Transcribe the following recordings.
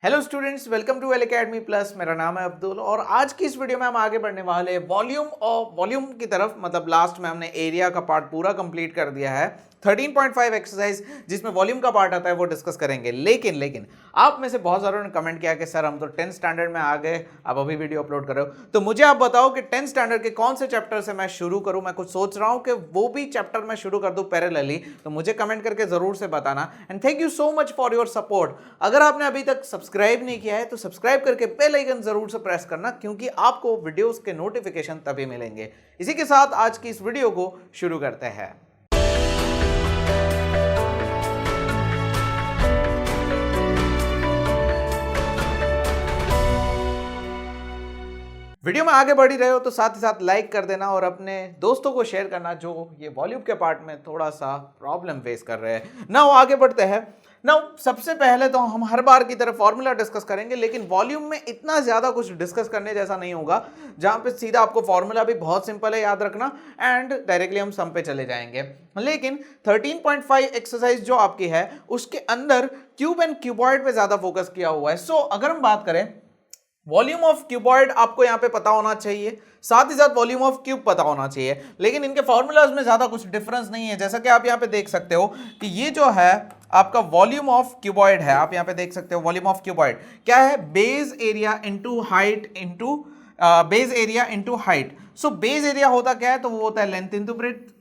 Hello students, welcome to L academy plus. मेरा नाम है अब्दुल और आज की इस वीडियो में हम आगे बढ़ने वाले वॉल्यूम की तरफ। मतलब लास्ट में हमने एरिया का पार्ट पूरा कंप्लीट कर दिया है। 13.5 एक्सरसाइज जिसमें वॉल्यूम का पार्ट आता है वो डिस्कस करेंगे। लेकिन आप में से बहुत सारों ने कमेंट किया कि सर हम तो 10th स्टैंडर्ड में आ गए, आप अभी वीडियो अपलोड कर रहे हो, तो मुझे आप बताओ कि 10th स्टैंडर्ड के कौन से चैप्टर से मैं शुरू करूं। मैं कुछ सोच रहा हूं कि वो भी चैप्टर मैं शुरू कर दूं पैरेलली, तो मुझे कमेंट करके जरूर से बताना। And thank you so much for your support. अगर आपने अभी तक सब्सक्राइब नहीं किया है तो सब्सक्राइब करके बेल आइकन जरूर से प्रेस करना, क्योंकि आपको वीडियोस के नोटिफिकेशन तभी मिलेंगे। इसी के साथ आज की इस वीडियो को शुरू करते हैं। वीडियो में आगे बढ़ ही रहे हो तो साथ ही साथ लाइक कर देना और अपने दोस्तों को शेयर करना जो ये वॉल्यूम के पार्ट में थोड़ा सा प्रॉब्लम फेस कर रहे हैं। ना आगे बढ़ते हैं ना। सबसे पहले तो हम हर बार की तरह फॉर्मूला डिस्कस करेंगे, लेकिन वॉल्यूम में इतना ज्यादा कुछ डिस्कस करने जैसा नहीं होगा, जहां पे सीधा आपको फॉर्मूला भी बहुत सिंपल है याद रखना एंड डायरेक्टली हम सम पे चले जाएंगे। लेकिन 13.5 एक्सरसाइज जो आपकी है उसके अंदर क्यूब एंड क्यूबॉइड पे ज्यादा फोकस किया हुआ है। सो अगर हम बात करें, वॉल्यूम ऑफ क्यूबॉइड आपको यहां पे पता होना चाहिए, साथ ही साथ वॉल्यूम ऑफ क्यूब पता होना चाहिए, लेकिन इनके फॉर्मूलाज में ज्यादा कुछ डिफरेंस नहीं है। जैसा कि आप यहां पे देख सकते हो कि ये जो है आपका वॉल्यूम ऑफ क्यूबॉइड है, आप यहां पे देख सकते हो वॉल्यूम ऑफ क्यूबॉइड क्या है, base area into height into base area into height. So base area होता क्या है, तो वो होता है लेंथ इंटू ब्रेड्थ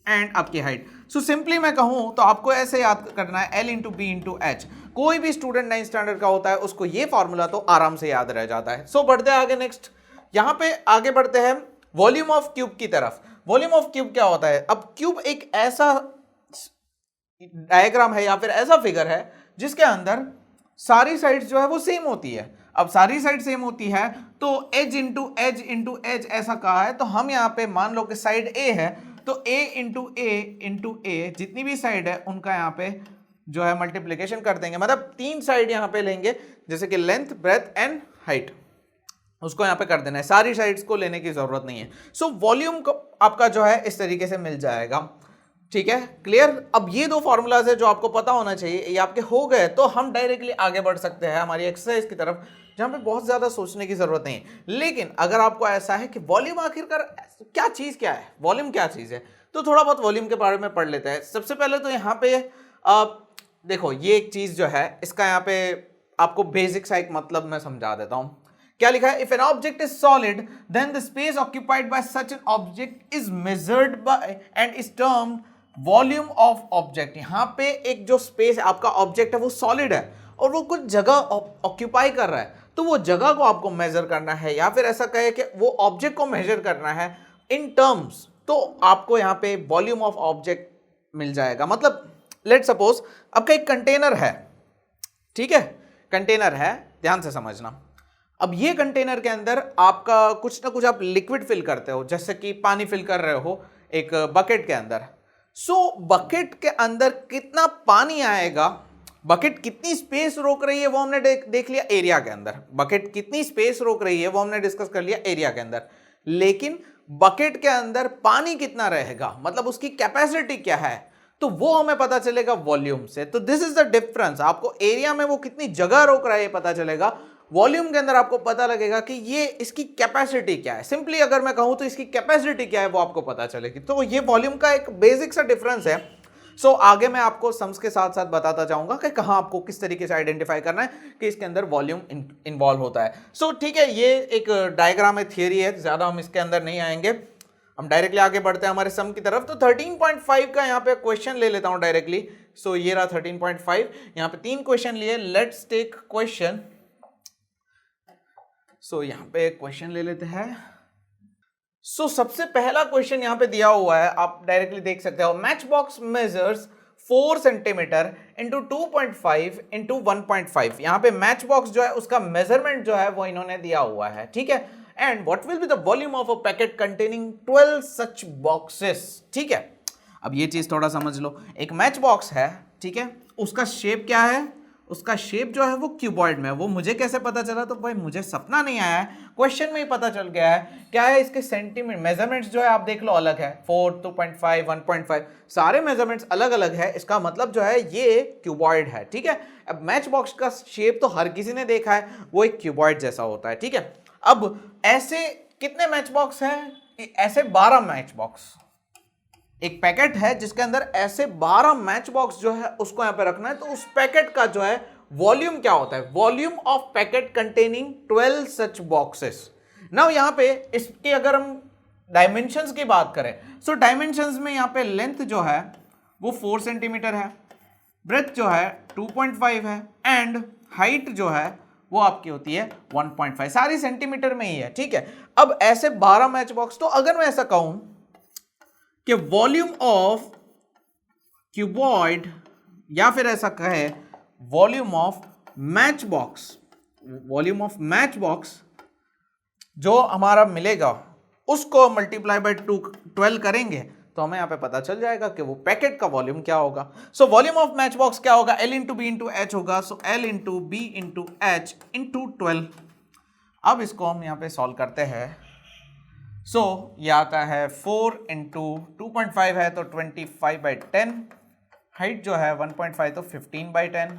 एंड आपकी हाइट। सो सिंपली मैं कहूं तो आपको ऐसे याद करना है L into B into H. कोई भी स्टूडेंट 9th स्टैंडर्ड का होता है उसको ये फॉर्मूला तो आराम से याद रह जाता है। सो बढ़ते हैं आगे। नेक्स्ट यहां पे आगे बढ़ते हैं वॉल्यूम ऑफ क्यूब की तरफ। वॉल्यूम ऑफ क्यूब क्या होता है? अब क्यूब एक ऐसा डायग्राम है या फिर ऐसा फिगर है जिसके अंदर सारी साइड्स जो है वो सेम होती है। अब सारी साइड सेम होती है तो एज इंटू एज ऐसा कहा है, तो हम यहां पे मान लो कि साइड ए है तो ए इंटू ए जितनी भी साइड है उनका यहाँ पे जो है मल्टीप्लिकेशन कर देंगे। मतलब 3 साइड यहाँ पे लेंगे, जैसे कि लेंथ ब्रेथ एंड हाइट, उसको यहाँ पे कर देना है। सारी साइड्स को लेने की जरूरत नहीं है। सो वॉल्यूम को आपका जो है इस तरीके से मिल जाएगा। ठीक है, क्लियर। अब ये दो फॉर्मूलाज है जो आपको पता होना चाहिए, ये आपके हो गए तो हम डायरेक्टली आगे बढ़ सकते हैं हमारी एक्सरसाइज की तरफ, जहां पे बहुत ज्यादा सोचने की जरूरत नहीं है। लेकिन अगर आपको ऐसा है कि वॉल्यूम आखिरकार क्या चीज क्या है, वॉल्यूम क्या चीज है, तो थोड़ा बहुत वॉल्यूम के बारे में पढ़ लेते हैं। सबसे पहले तो यहाँ पे देखो, ये एक चीज जो है इसका यहाँ पे आपको बेसिक सा एक मतलब मैं समझा देता हूं। क्या लिखा है? If an object is solid then the space occupied by such an object is measured by and is termed volume of object. यहां पे एक जो स्पेस है, आपका ऑब्जेक्ट है वो सॉलिड है और वो कुछ जगह ऑक्यूपाई कर रहा है, तो वो जगह को आपको मेजर करना है, या फिर ऐसा कहे कि वो ऑब्जेक्ट को मेजर करना है इन टर्म्स, तो आपको यहां पे वॉल्यूम ऑफ ऑब्जेक्ट मिल जाएगा। मतलब लेट सपोज आपका एक कंटेनर है, ठीक है, कंटेनर है, ध्यान से समझना। अब ये कंटेनर के अंदर आपका कुछ ना कुछ आप लिक्विड फिल करते हो, जैसे कि पानी फिल कर रहे हो एक बकेट के अंदर। सो बकेट के अंदर कितना पानी आएगा, बकेट कितनी स्पेस रोक रही है वो हमने देख लिया एरिया के अंदर। बकेट कितनी स्पेस रोक रही है वो हमने डिस्कस कर लिया एरिया के अंदर। लेकिन बकेट के अंदर पानी कितना रहेगा, मतलब उसकी कैपेसिटी क्या है, तो वो हमें पता चलेगा वॉल्यूम से। तो दिस इज द डिफरेंस। आपको एरिया में वो कितनी जगह रोक रहा है ये पता चलेगा, वॉल्यूम के अंदर आपको पता लगेगा कि ये इसकी कैपेसिटी क्या है। सिंपली अगर मैं कहूं तो इसकी कैपेसिटी क्या है वो आपको पता चलेगी। तो ये वॉल्यूम का एक बेसिक सा डिफरेंस है। सो आगे मैं आपको सम्स के साथ साथ बताता जाऊंगा कि कहां आपको किस तरीके से आइडेंटिफाई करना है कि इसके अंदर वॉल्यूम इन्वॉल्व होता है। सो ठीक है, ये एक डायग्राम है, थियरी है, ज्यादा हम इसके अंदर नहीं आएंगे, हम डायरेक्टली आगे बढ़ते हैं हमारे सम की तरफ। तो 13.5 का यहाँ पे क्वेश्चन ले लेता हूं डायरेक्टली। सो ये रहा 13.5, यहाँ पे 3 क्वेश्चन लिए। Let's take question. सो यहां पे क्वेश्चन ले लेते हैं। सो सबसे पहला क्वेश्चन यहां पे दिया हुआ है, आप डायरेक्टली देख सकते हो। Match box measures 4 centimetre into 2.5 into 1.5। यहां पे मैच बॉक्स जो है उसका मेजरमेंट जो है वो इन्होंने दिया हुआ है, ठीक है। And what will be the volume of a packet containing 12 such boxes. ठीक है, अब ये चीज थोड़ा समझ लो। एक मैच बॉक्स है, ठीक है, उसका शेप क्या है, उसका शेप जो है वो क्यूबॉइड में है। वो मुझे कैसे पता चला? तो भाई मुझे सपना नहीं आया है, क्वेश्चन में ही पता चल गया है। क्या है इसके सेंटीमीटर मेजरमेंट्स जो है आप देख लो अलग है, 4, 2.5, 1.5 सारे मेजरमेंट्स अलग अलग है। इसका मतलब जो है ये क्यूबॉइड है, ठीक है। अब मैच बॉक्स का शेप तो हर किसी ने देखा है, वो एक क्यूबॉइड जैसा होता है, ठीक है। अब ऐसे कितने मैच बॉक्स हैं? ऐसे 12 मैच बॉक्स। एक पैकेट है जिसके अंदर ऐसे 12 मैच बॉक्स जो है उसको यहां पे रखना है। तो उस पैकेट का जो है वॉल्यूम क्या होता है? Volume of packet containing 12 such boxes. Now यहां पे इसके अगर हम डायमेंशंस की बात करें, सो डायमेंशंस में यहां पे लेंथ जो है वो 4 सेंटीमीटर है, ब्रेथ जो है 2.5 है, एंड हाइट जो है वो आपकी होती है 1.5। सारी सेंटीमीटर में ही है, ठीक है। अब ऐसे 12 मैच बॉक्स, तो अगर मैं ऐसा कहूं कि वॉल्यूम ऑफ क्यूबॉइड, या फिर ऐसा कहे volume of match box, volume of match box जो हमारा मिलेगा उसको मल्टीप्लाई बाय 12 करेंगे तो हमें यहां पे पता चल जाएगा कि वो पैकेट का वॉल्यूम क्या होगा। So volume of match box क्या होगा? L into B into H होगा। So L into B into H into 12। अब इसको हम यहां पे सॉल्व करते हैं। सो ये आता है 4 इंटू 2.5 है तो 25/10, हाइट जो है 1.5 तो 15/10,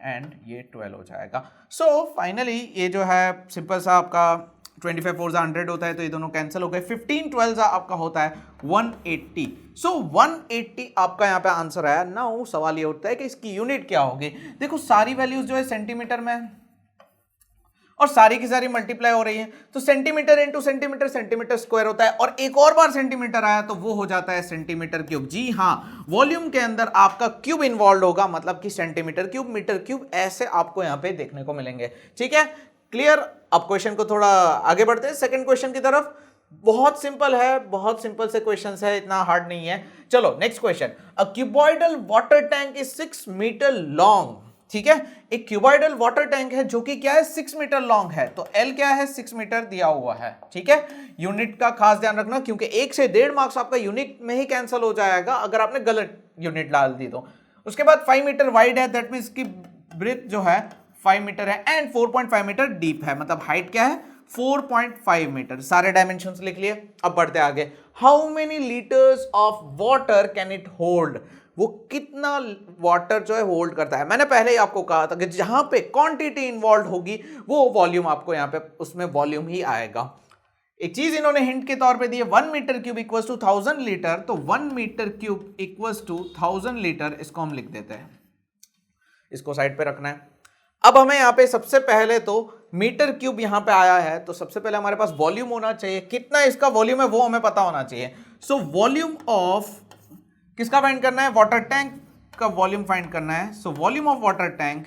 एंड ये 12 हो जाएगा। सो फाइनली ये जो है सिंपल सा आपका 25 4 100 होता है तो ये दोनों कैंसिल हो गए। 15 12 आपका होता है 180। सो 180 आपका यहाँ पे आंसर आया। नाउ सवाल ये उठता है कि इसकी यूनिट क्या होगी। देखो सारी वैल्यूज जो है सेंटीमीटर में है और सारी की सारी मल्टीप्लाई हो रही है, तो centimetre into centimetre centimetre square होता है, और एक और बार सेंटीमीटर आया तो वो हो जाता है सेंटीमीटर क्यूब। जी हाँ, वॉल्यूम के अंदर आपका क्यूब इन्वॉल्व होगा, मतलब कि सेंटीमीटर क्यूब, मीटर क्यूब, ऐसे आपको यहां पे देखने को मिलेंगे, ठीक है। क्लियर? अब क्वेश्चन को थोड़ा आगे बढ़ते हैं सेकंड क्वेश्चन की तरफ। बहुत सिंपल है, बहुत सिंपल से क्वेश्चन है, इतना हार्ड नहीं है। चलो next question. A cuboidal water tank is 6 metre long, ठीक है। एक क्यूबॉइडल वाटर टैंक है जो कि क्या है 6 मीटर लॉन्ग है, तो L क्या है 6 मीटर दिया हुआ है, ठीक है। यूनिट का खास ध्यान रखना क्योंकि 1 से 1.5 मार्क्स आपका यूनिट में ही कैंसिल हो जाएगा अगर आपने गलत यूनिट डाल दी तो। उसके बाद 5 मीटर वाइड है, दैट मींस की ब्रेथ जो है 5 मीटर है, एंड 4.5 मीटर डीप है, मतलब हाइट क्या है 4.5 मीटर। सारे डायमेंशंस लिख लिए। अब बढ़ते आगे। How many litres of water can it hold? वो कितना वाटर जो है होल्ड करता है। मैंने पहले ही आपको कहा था कि जहां पे क्वांटिटी इन्वॉल्व होगी वो वॉल्यूम आपको यहां पे उसमें वॉल्यूम ही आएगा। एक चीज इन्होंने हिंट के तौर पे दी है, 1 metre cube equals to 1000 litre, तो 1 metre cube equals to 1000 litre, इसको हम लिख देते हैं, इसको साइड पे रखना है। अब हमें यहां पे सबसे पहले तो मीटर क्यूब यहां पे आया है, तो सबसे पहले हमारे पास वॉल्यूम होना चाहिए, कितना इसका वॉल्यूम है वो हमें पता होना चाहिए। सो वॉल्यूम ऑफ किसका फाइंड करना है? वाटर टैंक का वॉल्यूम फाइंड करना है। सो वॉल्यूम ऑफ वाटर टैंक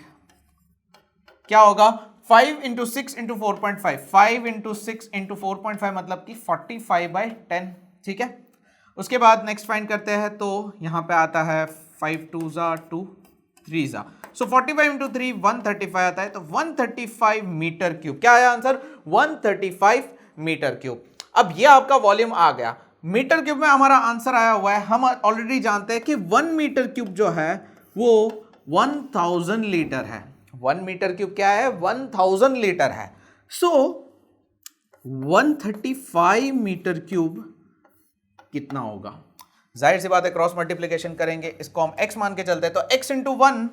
क्या होगा? 5 इंटू 6 इंटू 4.5, 5 इंटू 6 इंटू 4.5 मतलब कि 45/10, ठीक है। उसके बाद नेक्स्ट फाइंड करते हैं, तो यहां पे आता है 5 2 2 3 सो 45 इंटू 3 135 आता है, तो 135 मीटर क्यूब। क्या आया आंसर? 135 metre cube. अब ये आपका वॉल्यूम आ गया। मीटर क्यूब में हमारा आंसर आया हुआ है। हम ऑलरेडी जानते हैं कि 1 मीटर क्यूब जो है वो 1000 लीटर है। 1 मीटर क्यूब क्या है? 1000 लीटर है। सो 135 मीटर क्यूब कितना होगा? जाहिर सी बात है क्रॉस मल्टीप्लीकेशन करेंगे, इसको हम x मान के चलते हैं, तो x into 1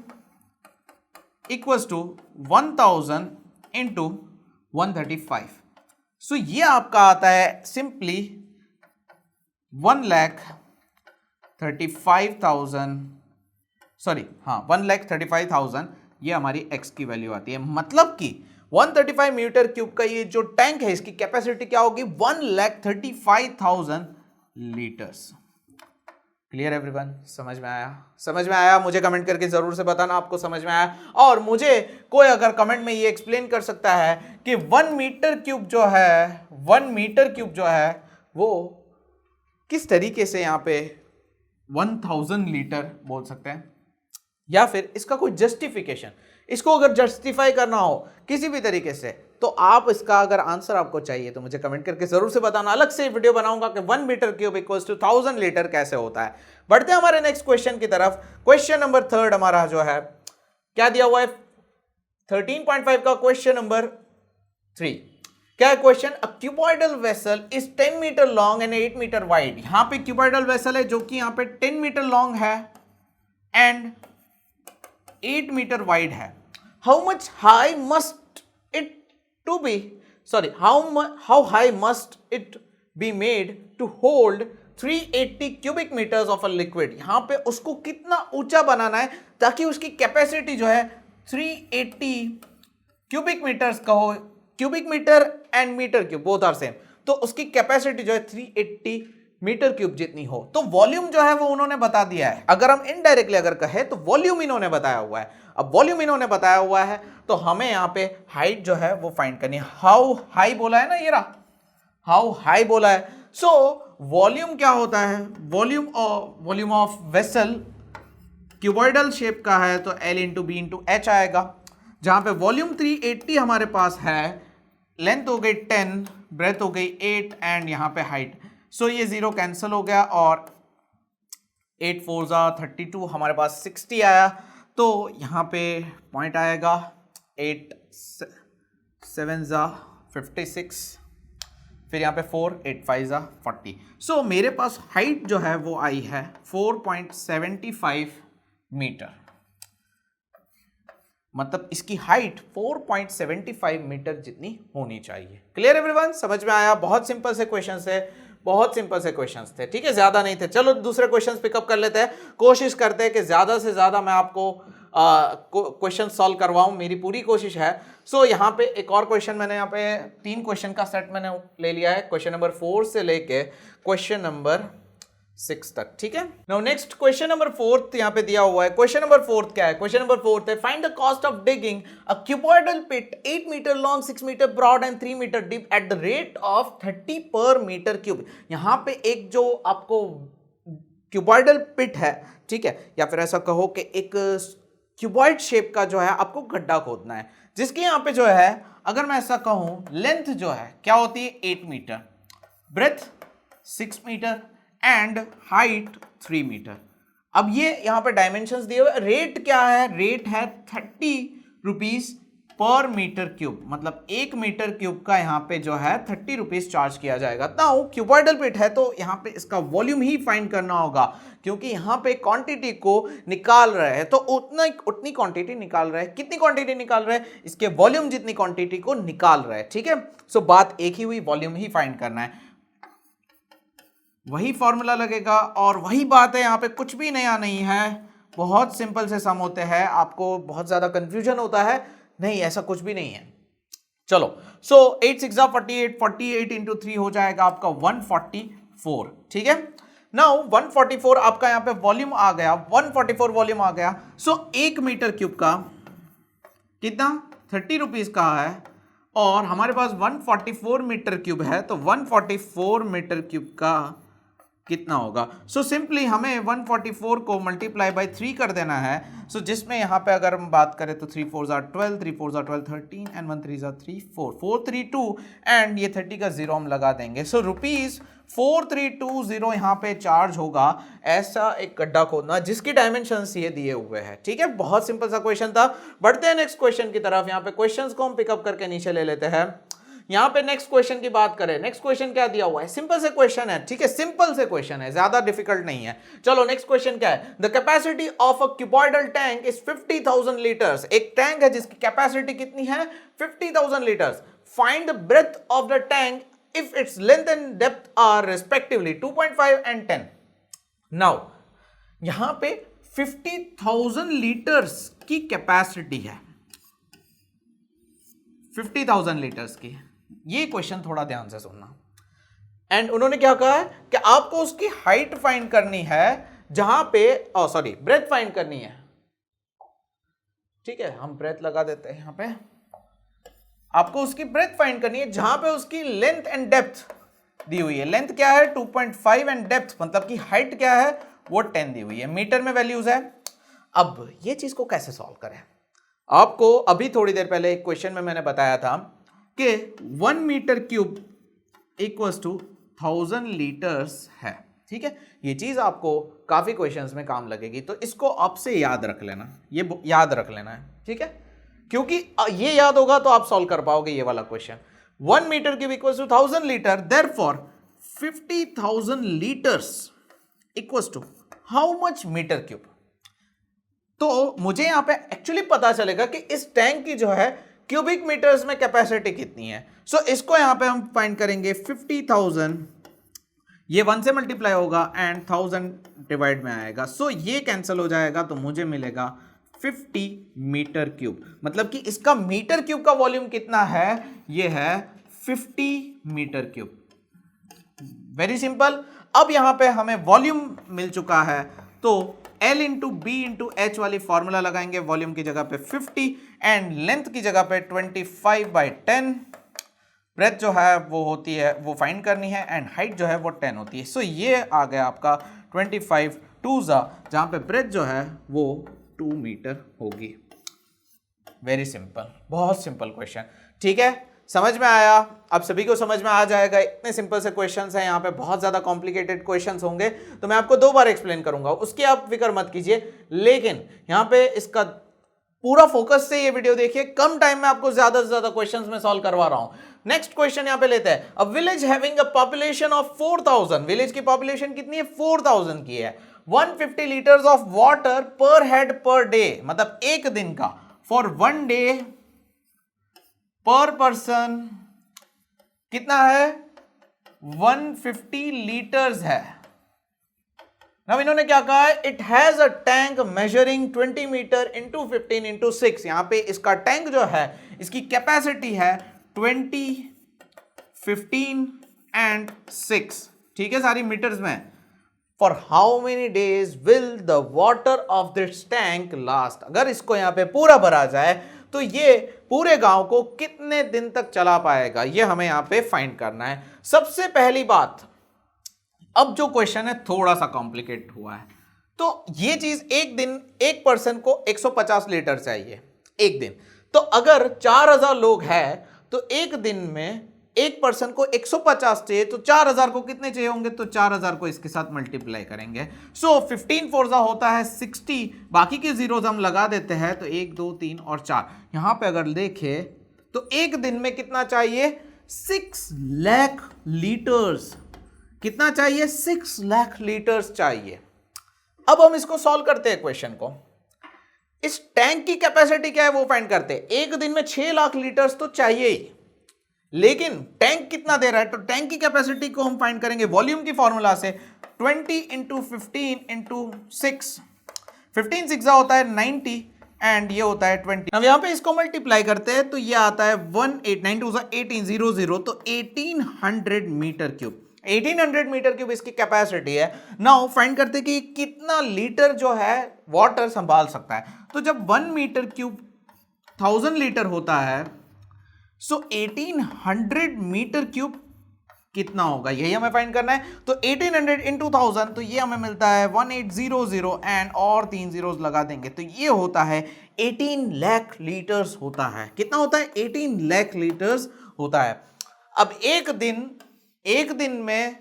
equals to 1000 into 135। So ये आपका आता है सिंपली 1,35,000, सॉरी हाँ 1,35,000, ये हमारी x की वैल्यू आती है। मतलब कि 135 मीटर क्यूब का ये जो टैंक है इसकी कैपेसिटी क्या होगी? 1,35,000 लीटर्स। Clear everyone? समझ में आया? समझ में आया? मुझे कमेंट करके जरूर से बताना आपको समझ में आया। और मुझे कोई अगर कमेंट में ये एक्सप्लेन कर सकता है कि 1 मीटर क्यूब जो है, 1 मीटर क्यूब जो है वो किस तरीके से यहां पे 1000 लीटर बोल सकते हैं, या फिर इसका कोई जस्टिफिकेशन, इसको अगर जस्टिफाई करना हो किसी भी तरीके से, तो आप इसका अगर आंसर आपको चाहिए तो मुझे कमेंट करके जरूर से बताना। अलग से वीडियो बनाऊंगा कि 1 metre cube equals to 1000 litre कैसे होता है। बढ़ते हैं हमारे नेक्स्ट क्वेश्चन की तरफ। क्वेश्चन नंबर 3 हमारा जो है क्या दिया हुआ है 13.5 का क्वेश्चन नंबर 3। क्या है question? A cuboidal vessel is 10 metre long and 8 metre wide. यहां पे क्यूबॉइडल वेसल है जो कि यहां पे 10 मीटर लॉन्ग है एंड 8 मीटर वाइड है। How much high must it to be how high must it be made to hold 380 cubic metres of a liquid. यहां पे उसको कितना ऊंचा बनाना है ताकि उसकी कैपेसिटी जो है 380 क्यूबिक मीटर्स का हो। Cubic metre and metre cube both are same, तो उसकी कैपेसिटी जो है 380 मीटर क्यूब जितनी हो। तो वॉल्यूम जो है वो उन्होंने बता दिया है। अगर हम इनडायरेक्टली अगर कहे तो वॉल्यूम इन्होंने बताया हुआ है। अब वॉल्यूम इन्होंने बताया हुआ है तो हमें यहां पे हाइट जो है वो फाइंड करनी है। हाउ हाई बोला है ना, ये रहा हाउ हाई बोला है। सो वॉल्यूम क्या होता है? Volume of vessel cuboidal shape का है तो L into B into H आएगा, जहां पे वॉल्यूम 380 हमारे पास है, लेंथ हो गई 10, ब्रेथ हो गई 8 एंड यहां पे हाइट। सो ये 0 कैंसिल हो गया और 8 4 जा 32, हमारे पास 60 आया। तो यहां पे पॉइंट आएगा 8 7 जा 56, फिर यहाँ पे 4 8 5 जा 40। सो मेरे पास हाइट जो है वो आई है 4.75 मीटर, मतलब इसकी हाइट 4.75 मीटर जितनी होनी चाहिए। Clear everyone? समझ में आया? बहुत सिंपल से क्वेश्चन थे, बहुत सिंपल से क्वेश्चंस थे, ठीक है, ज्यादा नहीं थे। चलो दूसरे क्वेश्चंस पिकअप कर लेते हैं, कोशिश करते हैं कि ज्यादा से ज्यादा मैं आपको क्वेश्चन सॉल्व करवाऊं, मेरी पूरी कोशिश है। सो यहाँ पे एक और क्वेश्चन मैंने यहाँ पे 3 क्वेश्चन का सेट मैंने ले लिया है, क्वेश्चन नंबर 4 से लेके क्वेश्चन नंबर 6 तक, ठीक है। नाउ नेक्स्ट क्वेश्चन नंबर 4 यहाँ पे दिया हुआ है। क्वेश्चन नंबर 4 क्या है? क्वेश्चन नंबर 4 है find the cost of digging a cuboidal pit 8 metre long 6 metre broad and 3 metre deep at the rate of 30 per metre cube. यहाँ पे एक जो आपको क्यूबॉइडल पिट है, ठीक है, या फिर ऐसा कहो कि एक क्यूबॉइड शेप का जो है आपको गड्ढा खोदना है, जिसके यहाँ पे जो है अगर मैं ऐसा कहूं लेंथ जो है क्या होती है 8 metre, breadth 6 metre and height 3 metre. अब ये यहां पे डायमेंशंस दिए हुए, रेट क्या है? रेट है 30 रुपीज पर मीटर क्यूब, मतलब 1 मीटर क्यूब का यहां पे जो है 30 रुपीज चार्ज किया जाएगा। नाउ क्यूबॉइडल पिट है तो यहां पे इसका वॉल्यूम ही फाइंड करना होगा, क्योंकि यहां पे क्वांटिटी को निकाल रहे हैं तो उतनी क्वांटिटी निकाल रहे हैं। कितनी क्वांटिटी निकाल रहे हैं? इसके वॉल्यूम जितनी क्वांटिटी को निकाल रहे हैं, ठीक है। सो बात एक ही हुई, वॉल्यूम ही फाइंड करना है, वही फॉर्मूला लगेगा और वही बात है। यहाँ पे कुछ भी नया नहीं है, बहुत सिंपल से सम होते हैं। आपको बहुत ज्यादा कंफ्यूजन होता है, नहीं ऐसा कुछ भी नहीं है। चलो, सो 8 6 48, 48 इंटू 3 हो जाएगा आपका 144, ठीक है। नाउ 144 आपका यहाँ पे वॉल्यूम आ गया, 144 वॉल्यूम आ गया। सो 1 मीटर क्यूब का कितना 30 रुपीज का है और हमारे पास 144 मीटर क्यूब है, तो 144 मीटर क्यूब का कितना होगा? सो सिंपली हमें 144 को मल्टीप्लाई बाय 3 कर देना है। सो जिसमें यहाँ पे अगर हम बात करें तो 3 4 12, 3 4 12 13 एंड 1 3 3 4 432 एंड ये 30 का 0 हम लगा देंगे। सो रुपीज 4320 यहाँ पे चार्ज होगा ऐसा एक गड्ढा खोदना जिसकी डायमेंशंस ये दिए हुए हैं, ठीक है। बहुत सिंपल सा क्वेश्चन था। बढ़ते हैं नेक्स्ट क्वेश्चन की तरफ। यहाँ पे क्वेश्चंस को हम पिकअप करके नीचे ले लेते हैं। यहां पे नेक्स्ट क्वेश्चन की बात करें, नेक्स्ट क्वेश्चन क्या दिया हुआ है? सिंपल से क्वेश्चन है, ठीक है, सिंपल से क्वेश्चन है, ज्यादा डिफिकल्ट नहीं है। चलो नेक्स्ट क्वेश्चन क्या है? The capacity of a cuboidal tank is 50,000 litres. एक टैंक है जिसकी कैपेसिटी कितनी है? 50,000 litres. Find the breadth of the tank if its length and depth are respectively 2.5 and 10। Now यहां पे 50,000 लीटर्स की कैपेसिटी है, 50,000 लीटर्स की। ये क्वेश्चन थोड़ा ध्यान से सुनना। एंड उन्होंने क्या कहा है कि आपको उसकी हाइट फाइंड करनी है, जहां पे ब्रेथ फाइंड करनी है, ठीक है, हम ब्रेथ लगा देते हैं यहां पे। आपको उसकी ब्रेथ फाइंड करनी है जहां पे उसकी लेंथ एंड डेप्थ दी हुई है। लेंथ क्या है 2.5 एंड डेप्थ मतलब कि हाइट क्या है वो 10 दी हुई है, मीटर में वैल्यूज है। अब ये चीज को कैसे सॉल्व करें? आपको अभी थोड़ी देर पहले एक क्वेश्चन में मैंने बताया था कि 1 metre cube equals to 1000 litres है। ठीक है, ये चीज आपको काफी क्वेश्चंस में काम लगेगी, तो इसको अब से याद रख लेना, ये याद रख लेना है, ठीक है, क्योंकि ये याद होगा तो आप सॉल्व कर पाओगे ये वाला question. 1 metre cube equals to 1000 litre, therefore 50,000 litres equals to how much metre cube. तो मुझे यहां पे एक्चुअली पता चलेगा कि इस टैंक की जो है क्यूबिक मीटर्स में कैपेसिटी कितनी है। सो इसको यहां पे हम फाइंड करेंगे 50,000, ये 1 से मल्टीप्लाई होगा एंड 1000 डिवाइड में आएगा, सो ये कैंसिल हो जाएगा, तो मुझे मिलेगा 50 मीटर क्यूब। मतलब कि इसका मीटर क्यूब का वॉल्यूम कितना है, ये है 50 मीटर क्यूब। Very simple. अब यहां पे हमें वॉल्यूम मिल चुका है, तो L into B into H वाली फॉर्मूला लगाएंगे, वॉल्यूम की जगह पे 50 एंड लेंथ की जगह पे 25/10, ब्रेथ जो है वो होती है वो फाइंड करनी है एंड हाइट जो है वो 10 होती है। सो ये आ गया आपका 25 2 जहां पे ब्रेथ जो है वो 2 मीटर होगी। वेरी सिंपल, बहुत सिंपल क्वेश्चन, ठीक है, समझ में आया? अब सभी को समझ में आ जाएगा, इतने सिंपल से क्वेश्चंस हैं, यहाँ पे बहुत ज्यादा कॉम्प्लिकेटेड क्वेश्चंस होंगे तो मैं आपको 2 बार एक्सप्लेन करूंगा, उसकी आप फिक्र मत कीजिए, लेकिन यहाँ पे इसका पूरा फोकस से ये वीडियो देखिए, कम टाइम में आपको ज्यादा से ज्यादा क्वेश्चंस में सॉल्व करवा रहा हूं। नेक्स्ट क्वेश्चन यहाँ पे लेते हैं, a village having a population of 4000, village की पॉपुलेशन कितनी है, 4000 की है, 150 लीटर्स ऑफ वाटर पर हेड पर डे, मतलब एक दिन का, फॉर 1 डे पर पर्सन कितना है, 150 लीटर्स है। अब इन्होंने क्या कहा है, it has a tank measuring 20 metre into 15 into 6, यहां पे इसका टैंक जो है इसकी कैपेसिटी है 20, 15 एंड 6, ठीक है, सारी मीटर्स में। For how many days will the water of this tank last, अगर इसको यहां पे पूरा भरा जाए तो ये पूरे गांव को कितने दिन तक चला पाएगा, ये हमें यहां पे फाइंड करना है। सबसे पहली बात, अब जो क्वेश्चन है थोड़ा सा कॉम्प्लिकेट हुआ है, तो ये चीज एक दिन एक पर्सन को 150 लीटर चाहिए एक दिन, तो अगर 4000 लोग हैं तो एक दिन में एक पर्सन को 150 चाहिए, तो 4000 को कितने चाहिए होंगे, तो 4000 को इसके साथ मल्टीप्लाई करेंगे। सो 15 4 होता है 60, बाकी के जीरोज हम लगा देते हैं, तो 1 2 3 और 4, यहां पे अगर देखें तो एक दिन में कितना चाहिए, 6 लाख लीटर्स, कितना चाहिए, 6 लाख लीटर्स चाहिए। अब हम इसको सॉल्व करते हैं क्वेश्चन को, इस टैंक की कैपेसिटी क्या है वो फाइंड करते हैं। एक दिन में 6 लाख लीटर्स तो चाहिए ही, लेकिन टैंक कितना दे रहा है, तो टैंक की कैपेसिटी को हम फाइंड करेंगे वॉल्यूम की फॉर्मूला से, 20 इंटू 15 इंटू 6, 15 6 होता है 90 एंड ये होता है 20। अब यहां पे इसको मल्टीप्लाई करते हैं तो ये आता है 1800, तो 1800 मीटर क्यूब, 1800 मीटर क्यूब इसकी कैपेसिटी है। नाउ फाइंड करते हैं कि कितना लीटर जो है वाटर संभाल सकता है, तो जब 1 मीटर क्यूब 1000 लीटर होता है, सो 1800 मीटर क्यूब कितना होगा, यही हमें फाइंड करना है। तो 1800 इंटू 1000, तो ये हमें मिलता है 1800 एंड और 3 जीरोस लगा देंगे, तो ये होता है 18 लाख लीटर्स होता है। कितना होता है, 18 लाख लीटर्स होता है। अब एक दिन में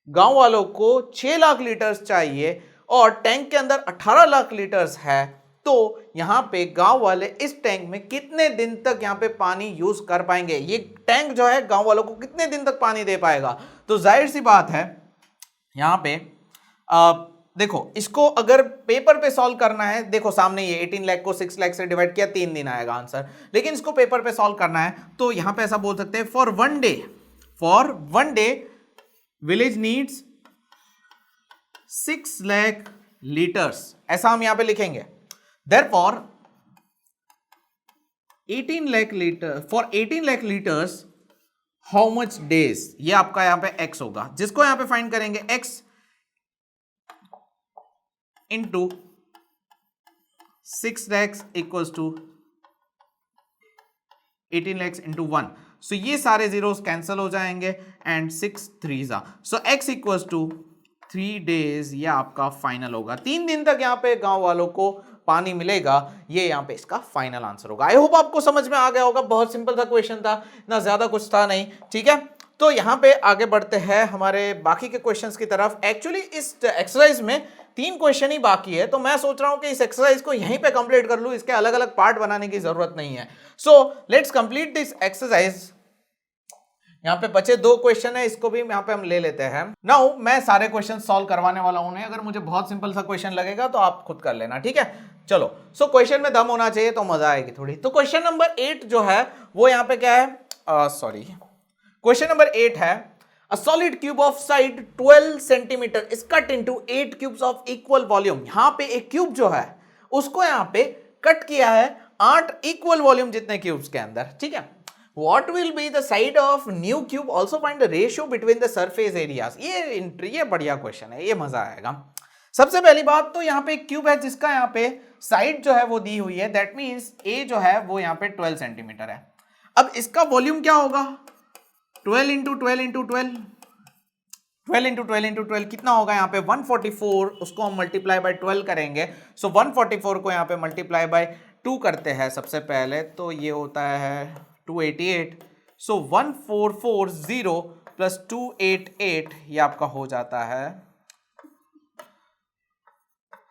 गांव वालों को 6 लाख लीटर्स चाहिए और टैंक के अंदर 18 लाख लीटर्स है, तो यहां पे गांव वाले इस टैंक में कितने दिन तक यहां पे पानी यूज कर पाएंगे, ये टैंक जो है गांव वालों को कितने दिन तक पानी दे पाएगा। तो जाहिर सी बात है यहां पे देखो, इसको अगर पेपर पे सॉल्व करना है, देखो सामने ये 18 लाख को 6 लाख से डिवाइड किया, 3 दिन आएगा आंसर, लेकिन इसको पेपर पे सॉल्व करना है तो यहां पे ऐसा बोल सकते हैं, for one day village needs 6 lakh litres, ऐसा हम यहां पे लिखेंगे। Therefore, 18 lakh liter, for 18 lakh liters, how much days, ये आपका यहां पे x होगा, जिसको यहां पे फाइंड करेंगे x into 6 lakhs equals to 18 lakhs into 1, so ये सारे जीरोस कैंसिल हो जाएंगे and 6 3 so x equals to 3 days, ये आपका फाइनल होगा। 3 दिन तक यहां पे गांव वालों को पानी मिलेगा, ये यहां पे इसका फाइनल आंसर होगा। आई होप आपको समझ में आ गया होगा, बहुत सिंपल सा क्वेश्चन था, ना ज्यादा कुछ था नहीं, ठीक है। तो यहाँ पे आगे बढ़ते हैं हमारे बाकी के क्वेश्चंस की तरफ। एक्चुअली इस एक्सरसाइज में 3 क्वेश्चन ही बाकी है, तो मैं सोच रहा हूँ कि इस एक्सरसाइज को यहीं पे कंप्लीट कर लूँ, इसके अलग अलग पार्ट बनाने की जरूरत नहीं है। So let's complete this exercise. यहाँ पे बचे 2 क्वेश्चन है, इसको भी यहाँ पे हम ले लेते हैं। नाउ मैं सारे क्वेश्चन सॉल्व करवाने वाला हूँ, अगर मुझे बहुत सिंपल सा क्वेश्चन लगेगा तो आप खुद कर लेना, ठीक है। चलो, सो क्वेश्चन में दम होना चाहिए तो मजा आएगी थोड़ी। तो क्वेश्चन नंबर 8 जो है वो यहाँ पे क्या है, सॉरी, क्वेश्चन नंबर 8 है a solid cube of side 12 centimeter is cut into 8 cubes of equal volume। यहां पे एक क्यूब जो है उसको यहां पे कट किया है 8 इक्वल वॉल्यूम जितने क्यूब्स के अंदर, ठीक है। What will be the side of new cube? Also find the ratio between the surface areas। ये बढ़िया क्वेश्चन है, ये मजा आएगा। सबसे पहली बात तो यहाँ पे एक क्यूब है जिसका यहाँ पे साइड जो है वो दी हुई है, दैट मीन्स ए जो है वो यहाँ पे 12 सेंटीमीटर है। अब इसका वॉल्यूम क्या होगा, 12 इंटू 12 इंटू 12, 12 इंटू 12 इंटू 12 कितना होगा यहाँ पे 144, उसको हम मल्टीप्लाई बाय 12 करेंगे। सो 144 को यहाँ पे मल्टीप्लाई बाय 2 करते हैं सबसे पहले, तो ये होता है 288। सो 1440 प्लस 288 ये आपका हो जाता है,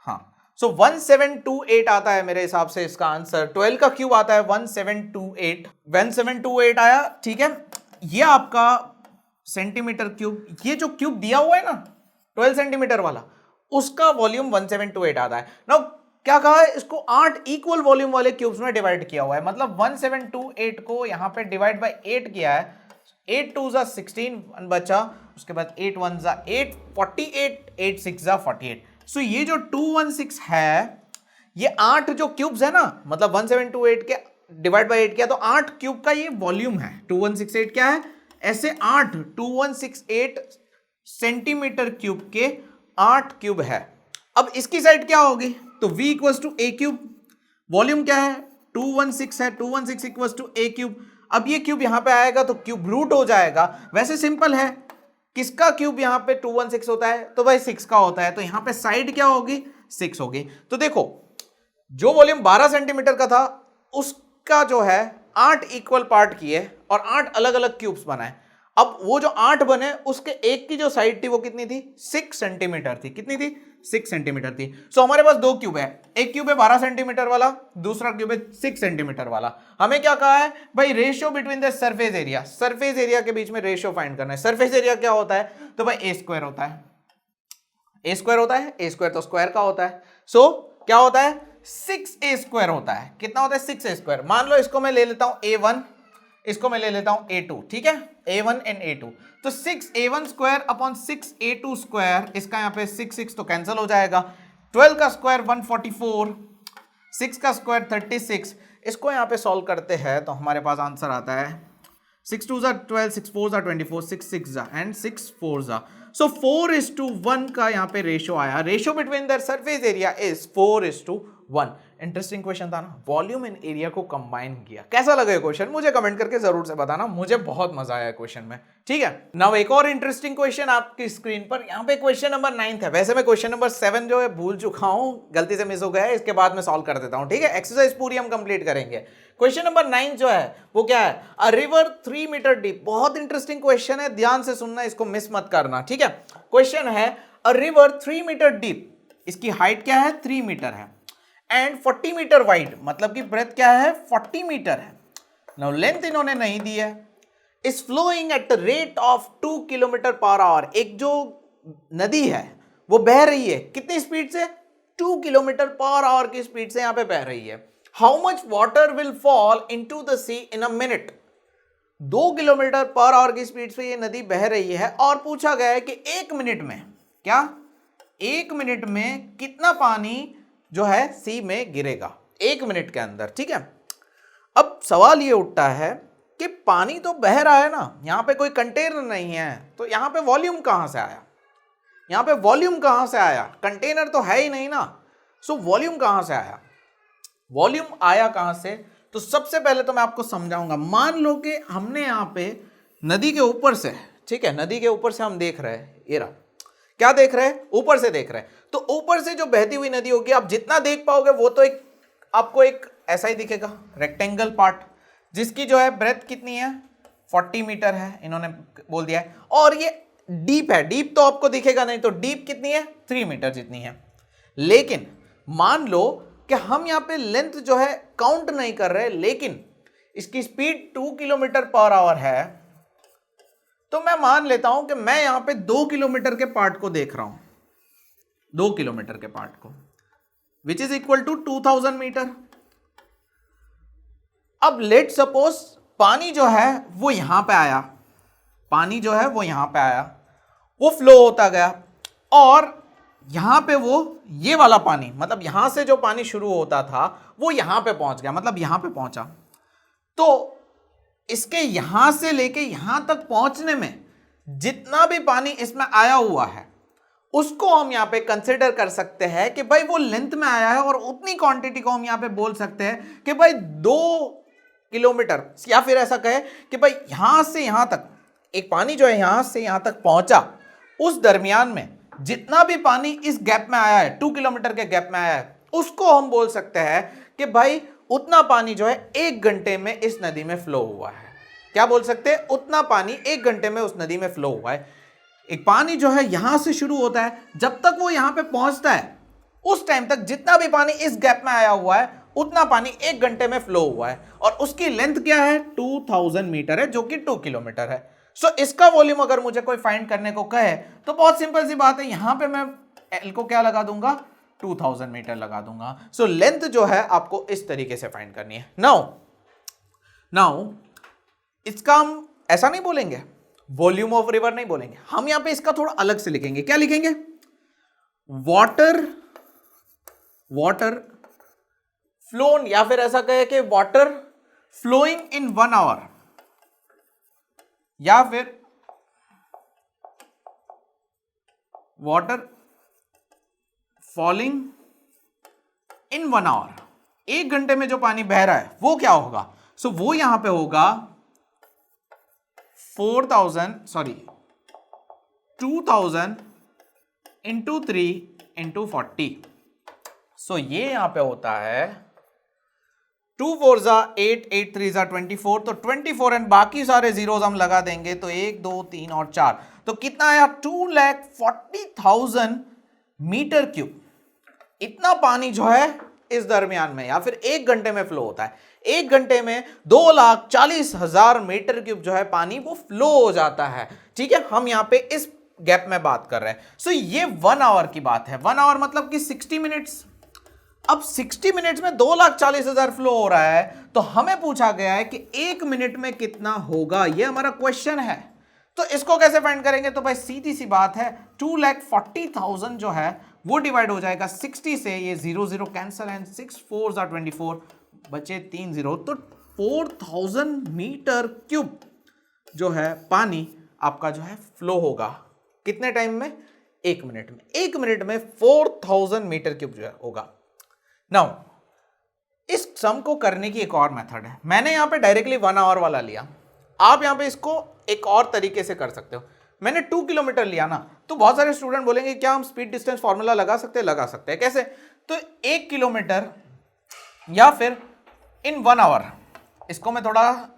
हाँ, सो 1728 आता है मेरे हिसाब से इसका आंसर। 12 का क्यूब आता है 1728 आया, ठीक है। ये आपका सेंटीमीटर क्यूब, ये जो क्यूब दिया हुआ है ना 12 सेंटीमीटर वाला, उसका वॉल्यूम 1728 आता है। नाउ क्या कहा है, इसको 8 इक्वल वॉल्यूम वाले क्यूब्स में डिवाइड किया हुआ है, मतलब 1728 को यहां पे डिवाइड बाय 8 किया है। 8 2 जा 16 1 बचा, उसके बाद 8 1 जा 8 48 8 6 जा 48। सो ये जो 216 है, ये 8 जो क्यूब्स है ना, मतलब 1728 के डिवाइड बाय 8 किया तो 8 क्यूब का ये वॉल्यूम है। 2168 क्या है, ऐसे 8 2168 सेंटीमीटर क्यूब के 8 क्यूब है। अब इसकी साइड क्या होगी, तो v equals to A cube, volume क्या है 216 है, 216 इक्वल्स टू ए क्यूब। अब ये क्यूब यहां पे आएगा तो क्यूब रूट हो जाएगा। वैसे सिंपल है, किसका क्यूब यहां पे 216 होता है, तो भाई 6 का होता है, तो यहां पे साइड क्या होगी 6 होगी। तो देखो जो वॉल्यूम 12 सेंटीमीटर का था उसका जो है 8 इक्वल पार्ट किए और 8 अलग अलग क्यूब्स बनाए। अब वो जो 8 बने उसके एक की जो साइड थी वो कितनी थी, 6 सेंटीमीटर थी। कितनी थी, 6 सेंटीमीटर थी। सो हमारे पास 2 क्यूब है, एक क्यूब है 12 सेंटीमीटर वाला, दूसरा क्यूब है 6 सेंटीमीटर वाला। हमें क्या कहा है भाई, ratio between the surface area, surface area के बीच में रेशियो फाइंड करना है। सरफेस एरिया क्या होता है, तो भाई ए स्क्वायर होता है, ए स्क्वायर होता है, ए स्क्वायर तो स्क्वायर का होता है। सो क्या होता है, 6a स्क्वायर होता है। कितना होता है, 6a स्क्वायर। मान लो इसको मैं ले लेता हूं a1, इसको मैं ले लेता हूं a2, ठीक है, a1 एंड a2। तो 6a1 square upon 6a2 square, इसका यहां पे 6 तो कैंसिल हो जाएगा। 12 का स्क्वायर 144, 6 का स्क्वायर 36। इसको यहां पे सॉल्व करते हैं तो हमारे पास आंसर आता है 6 2 12, 6 4 24, 6 6 एंड 6 4। सो 4:1 का यहाँ पे रेशियो आया। Ratio between the surface area is 4:1। Interesting question था ना, वॉल्यूम एंड एरिया को कंबाइन किया। कैसा लगा ये क्वेश्चन, मुझे कमेंट करके जरूर से बताना, मुझे बहुत मजा आया क्वेश्चन में, ठीक है। नाउ एक और इंटरेस्टिंग क्वेश्चन आपकी स्क्रीन पर, यहाँ पे क्वेश्चन नंबर 9 है। वैसे मैं क्वेश्चन नंबर 7 जो है भूल चुका हूं, गलती से मिस हो गया है, इसके बाद मैं सॉल्व कर देता हूं, ठीक है। एक्सरसाइज पूरी हम कंप्लीट करेंगे। क्वेश्चन नंबर 9 जो है वो क्या है, अ रिवर 3 मीटर डीप। बहुत इंटरेस्टिंग क्वेश्चन है, ध्यान से सुनना, इसको मिस मत करना, ठीक है। क्वेश्चन है अ रिवर 3 मीटर डीप, इसकी हाइट क्या है 3 मीटर है, एंड 40 मीटर वाइड, मतलब कि ब्रेथ क्या है 40 मीटर है। नाउ लेंथ इन्होंने नहीं दी है। Is flowing at the rate of 2 kilometre per hour. एक जो नदी है वो बह रही है कितनी स्पीड से, 2 किलोमीटर पर आवर की स्पीड से यहां पे बह रही है। How much water will fall into the sea in a minute. 2 kilometre per hour की स्पीड से ये नदी बह रही है और पूछा गया है कि 1 मिनट में, क्या 1 मिनट में कितना पानी जो है सी में गिरेगा 1 मिनट के अंदर, ठीक है। अब सवाल ये उठता है कि पानी तो बह रहा है ना, यहां पे कोई कंटेनर नहीं है, तो यहां पे वॉल्यूम कहां से आया, यहां पे वॉल्यूम कहां से आया, कंटेनर तो है ही नहीं ना। सो वॉल्यूम कहां से आया, वॉल्यूम आया कहां से, तो सबसे पहले तो मैं आपको समझाऊंगा। मान लो कि हमने यहां पे नदी के ऊपर से, ठीक है, नदी के ऊपर से हम देख रहे हैं, ये रहा, क्या देख रहे हैं, ऊपर से देख रहे हैं। तो ऊपर से जो बहती हुई नदी होगी, आप जितना देख पाओगे वो तो एक आपको एक ऐसा ही दिखेगा रेक्टेंगल पार्ट, जिसकी जो है ब्रेथ कितनी है 40 मीटर है, इन्होंने बोल दिया है। और ये डीप है, डीप तो आपको दिखेगा नहीं, तो डीप कितनी है, 3 मीटर जितनी है। लेकिन मान लो कि हम यहां पे लेंथ जो है काउंट नहीं कर रहे, लेकिन इसकी स्पीड 2 किलोमीटर पर आवर है, तो मैं मान लेता हूं कि मैं यहां पे 2 किलोमीटर के पार्ट को देख रहा हूं, 2 किलोमीटर के पार्ट को, which is equal to 2000 metre. अब लेट सपोज पानी जो है वो यहां पे आया, पानी जो है वो यहां पे आया, वो फ्लो होता गया, और यहां पे वो ये वाला पानी, मतलब यहां से जो पानी शुरू होता था वो यहां पे पहुंच गया, मतलब यहां पे पहुंचा। तो इसके यहां से लेके यहां तक पहुंचने में जितना भी पानी इसमें आया हुआ है उसको हम यहां पे कंसिडर कर सकते हैं कि भाई वो लेंथ में आया है, और उतनी क्वांटिटी को हम यहां पे बोल सकते हैं कि भाई 2 किलोमीटर, या फिर ऐसा कहे कि भाई यहां से यहां तक एक पानी जो है यहां से यहां तक पहुंचा, उस दरमियान में जितना भी पानी इस गैप में आया है, 2 किलोमीटर के गैप में आया है, उसको हम बोल सकते हैं कि भाई उतना पानी जो है 1 घंटे में इस नदी में फ्लो हुआ है। क्या बोल सकते हैं, उतना पानी 1 घंटे में उस नदी में फ्लो हुआ है। एक पानी जो है यहां से शुरू होता है, जब तक वो यहां पे पहुंचता है उस टाइम तक जितना भी पानी इस गैप में आया हुआ है उतना पानी 1 घंटे में फ्लो हुआ है, और उसकी लेंथ क्या है, 2000 मीटर है, जो कि 2 किलोमीटर है। सो इसका वॉल्यूम अगर मुझे कोई फाइंड करने को कहे तो बहुत सिंपल सी बात है, यहां पे मैं एल को क्या लगा दूंगा, 2000 मीटर लगा दूंगा। सो लेंथ जो है आपको इस तरीके से फाइंड करनी है। नाउ इसका हम ऐसा नहीं बोलेंगे, वॉल्यूम ऑफ रिवर नहीं बोलेंगे, हम यहां पे इसका थोड़ा अलग से लिखेंगे। क्या लिखेंगे, वाटर फ्लोन, या फिर ऐसा कहे कि वाटर फ्लोइंग इन 1 आवर, या फिर वाटर फॉलिंग इन 1 आवर। 1 घंटे में जो पानी बह रहा है वो क्या होगा, सो वो यहां पे होगा 2000 इंटू 3 इंटू 40। सो ये यहां पे होता है 2 4 जा 8, 8 3 जा 24, तो 24 एंड बाकी सारे जीरोस हम लगा देंगे, तो 1 2 3 और 4, तो कितना आया, 2,40,000 मीटर क्यूब। इतना पानी जो है इस दरमियान में, या फिर 1 घंटे में फ्लो होता है। 1 घंटे में 2,40,000 मीटर क्यूब जो है पानी वो फ्लो हो जाता है। ठीक है, हम यहां पे इस गैप में बात कर रहे हैं। सो ये 1 आवर की बात है। 1 आवर मतलब कि 60 मिनट्स। अब 60 मिनट्स में 2,40,000 फ्लो हो रहा है, तो हमें पूछा गया है कि 1 मिनट में कितना होगा, ये हमारा क्वेश्चन है। तो इसको कैसे फाइंड करेंगे, तो भाई सीधी सी बात है, 2,40,000 जो है वो डिवाइड हो जाएगा 60 से, ये 0 0 कैंसिल एंड 6 4 जा 24, बचे 3 0, तो 4,000 मीटर क्यूब जो है पानी आपका जो है फ्लो होगा। कितने टाइम में, 1 मिनट में। 1 मिनट में 4,000 मीटर क्यूब जो है होगा। नाउ इस सम को करने की एक और मेथड है। मैंने यहां पे डायरेक्टली 1 आवर वाला लिया, आप यहां पे इसको एक और तरीके से कर सकते हो। मैंने 2 किलोमीटर लिया ना, तो बहुत सारे स्टूडेंट बोलेंगे क्या हम स्पीड डिस्टेंस फॉर्मूला लगा सकते हैं? लगा सकते हैं। कैसे? तो 1 किलोमीटर या फिर इन 1 आवर, इसको मैं थोड़ा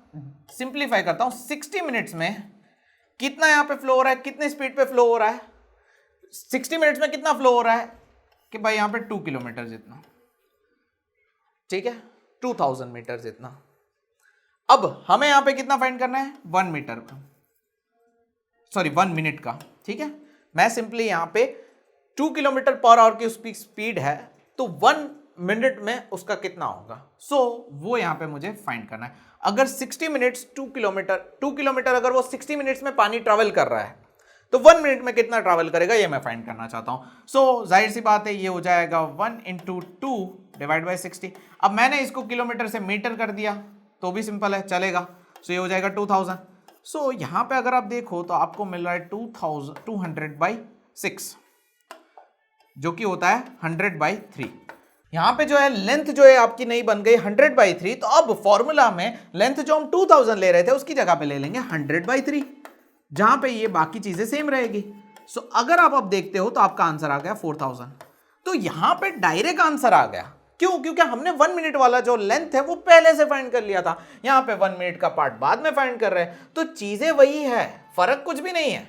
सिंप्लीफाई करता हूं। 60 मिनट्स में कितना यहां पे फ्लो हो रहा है, कितने स्पीड पे फ्लो हो रहा है, 60 मिनट्स में कितना फ्लो हो रहा है कि भाई यहां पे 2 किलोमीटर जितना, ठीक है, 2000 मीटर जितना। अब हमें यहां पे कितना फाइंड करना है, 1 मीटर का, सॉरी 1 मिनट का। ठीक है, मैं सिंपली यहां पे 2 किलोमीटर पर आवर की उसकी स्पीड है, तो 1 मिनट में उसका कितना होगा, वो यहां पे मुझे फाइंड करना है। अगर 60 मिनट्स 2 किलोमीटर अगर वो 60 मिनट्स में पानी ट्रैवल कर रहा है, तो 1 मिनट में कितना ट्रैवल करेगा ये मैं फाइंड करना चाहता हूं। जाहिर सी बात है, ये हो जाएगा 1 × 2 डिवाइड बाई 60। अब मैंने इसको किलोमीटर से मीटर कर दिया तो भी सिंपल है, चलेगा। ये हो जाएगा 2000। यहां पे अगर आप देखो तो आपको मिल रहा है 200/6, जो कि होता है 100/3। यहां पे जो है लेंथ जो है आपकी नहीं बन गई 100/3, तो अब फॉर्मूला में लेंथ जो हम 2000 ले रहे थे उसकी जगह पे ले लेंगे 100/3, जहां पे ये बाकी चीजें सेम रहेगी। अगर आप अब देखते हो तो आपका आंसर आ गया 4000। तो यहां पे डायरेक्ट आंसर आ गया क्यों? क्योंकि हमने 1 मिनट वाला जो लेंथ है वो पहले से फाइंड कर लिया था, यहां पे 1 मिनट का पार्ट बाद में फाइंड कर रहे हैं, तो चीजें वही है, फर्क कुछ भी नहीं है।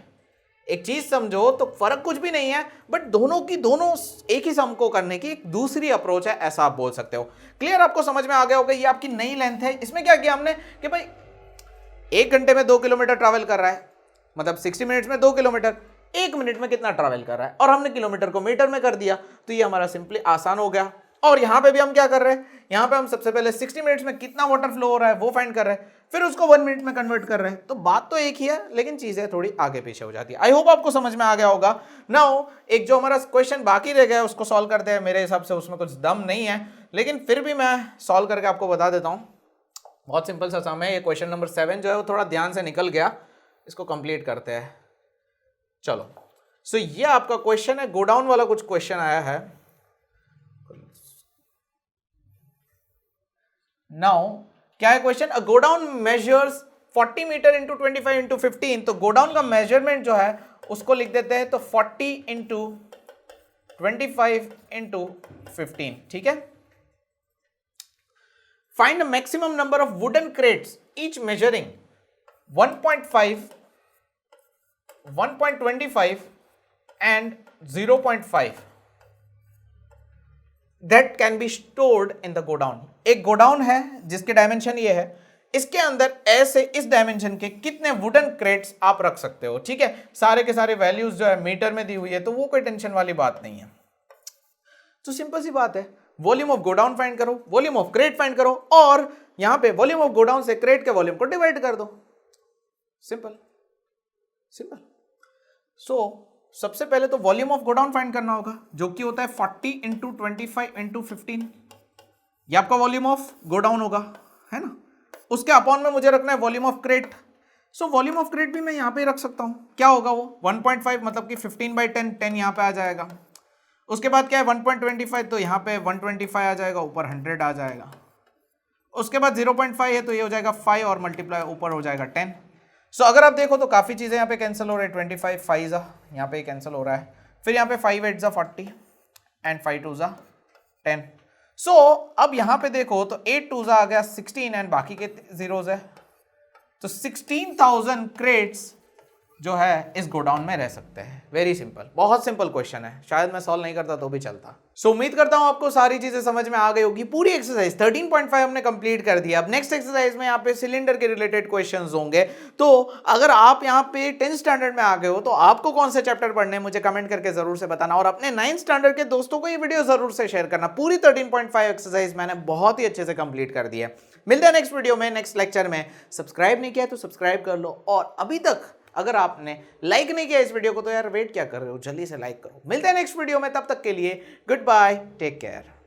एक चीज समझो तो फर्क कुछ भी नहीं है, बट दोनों की दोनों एक ही सम को करने की एक दूसरी अप्रोच है, ऐसा आप बोल सकते हो। क्लियर? आपको समझ में आ गया होगा। ये आपकी नई लेंथ है। इसमें क्या किया हमने कि भाई 1 घंटे में 2 किलोमीटर ट्रैवल कर रहा है, मतलब 60 मिनट्स में 2 किलोमीटर, 1 मिनट में कितना ट्रैवल कर रहा है, और हमने किलोमीटर को मीटर में कर दिया, तो ये हमारा सिंपली आसान हो गया। और यहां पे भी हम क्या कर रहे हैं, यहां पे हम सबसे पहले 60 मिनट्स में कितना वाटर फ्लो हो रहा है वो फाइंड कर रहे हैं, फिर उसको 1 मिनट में कन्वर्ट कर रहे हैं। तो बात तो एक ही है, लेकिन चीजें थोड़ी आगे पीछे हो जाती है। आई होप आपको समझ में आ गया होगा। नाउ एक जो हमारा क्वेश्चन बाकी रह गया उसको सॉल्व करते हैं। मेरे हिसाब से उसमें कुछ दम नहीं है, लेकिन फिर भी मैं सॉल्व करके आपको बता देता हूं। बहुत सिंपल सा सम है ये। क्वेश्चन नंबर 7 जो है वो थोड़ा ध्यान से निकल गया, इसको कंप्लीट करते हैं। चलो, सो ये आपका क्वेश्चन है, गोडाउन वाला कुछ क्वेश्चन आया है। नाउ क्या है question? A godown measures 40 metre into 25 into 15। तो गोडाउन का मेजरमेंट जो है उसको लिख देते हैं, तो 40 इंटू 25 इंटू 15, ठीक है। Find the maximum number of wooden crates each measuring 1.5, 1.25 and 0.5 that can be stored in the godown. एक गोडाउन है जिसके डायमेंशन ये है, इसके अंदर ऐसे इस डायमेंशन के कितने वुडन क्रेट्स आप रख सकते हो, ठीक है। सारे के सारे वैल्यूज जो है मीटर में दी हुई है, तो वो कोई टेंशन वाली बात नहीं है। तो सिंपल सी बात है, वॉल्यूम ऑफ गोडाउन फाइंड करो, वॉल्यूम ऑफ क्रेट फाइंड करो, और यहां पे वॉल्यूम ऑफ गोडाउन से क्रेट के वॉल्यूम को डिवाइड कर दो। Simple simple. सो सबसे पहले तो वॉल्यूम ऑफ गोडाउन फाइंड करना होगा, जो कि होता है 40 इंटू 25 इंटू 15। ये आपका वॉल्यूम ऑफ गोडाउन होगा, है ना। उसके अपॉन में मुझे रखना है volume of crate. So volume of crate भी मैं यहां पे रख सकता हूं। क्या होगा वो 1.5, मतलब कि 15/10, 10 यहां पे आ जाएगा। उसके बाद क्या है 1.25, तो यहां पे 125 आ जाएगा, ऊपर 100 आ जाएगा। उसके बाद 0.5 है, तो ये हो जाएगा 5 और मल्टीप्लाई ऊपर हो जाएगा 10। सो अगर आप देखो तो काफी चीजें यहाँ पे कैंसिल हो रही है। 25 5 जा, यहाँ पे कैंसिल हो रहा है, फिर यहाँ पे 5 8 जा 40 एंड 5 2 जा 10। सो अब यहाँ पे देखो तो 8 2 जा आ गया 16 एंड बाकी के जीरोज है, तो 16,000 क्रेट्स जो है इस गोडाउन में रह सकते हैं। वेरी सिंपल, बहुत सिंपल क्वेश्चन है, शायद मैं सॉल्व नहीं करता तो भी चलता। सो उम्मीद करता हूं आपको सारी चीजें समझ में आ गई होगी। पूरी एक्सरसाइज 13.5 हमने कंप्लीट कर दिया। अब नेक्स्ट एक्सरसाइज में यहाँ पे सिलेंडर के रिलेटेड क्वेश्चंस होंगे। तो अगर आप यहाँ पे 10th स्टैंडर्ड में आ गए हो तो आपको कौन से चैप्टर पढ़ने हैं मुझे कमेंट करके जरूर से बताना, और अपने 9th स्टैंडर्ड के दोस्तों को ये वीडियो जरूर से शेयर करना। पूरी 13.5 एक्सरसाइज मैंने बहुत ही अच्छे से कंप्लीट कर दी है। मिलते हैं नेक्स्ट वीडियो में, नेक्स्ट लेक्चर में। सब्सक्राइब नहीं किया तो सब्सक्राइब कर लो, और अभी तक अगर आपने लाइक नहीं किया इस वीडियो को तो यार वेट क्या कर रहे हो, जल्दी से लाइक करो। मिलते हैं नेक्स्ट वीडियो में, तब तक के लिए गुड बाय, टेक केयर।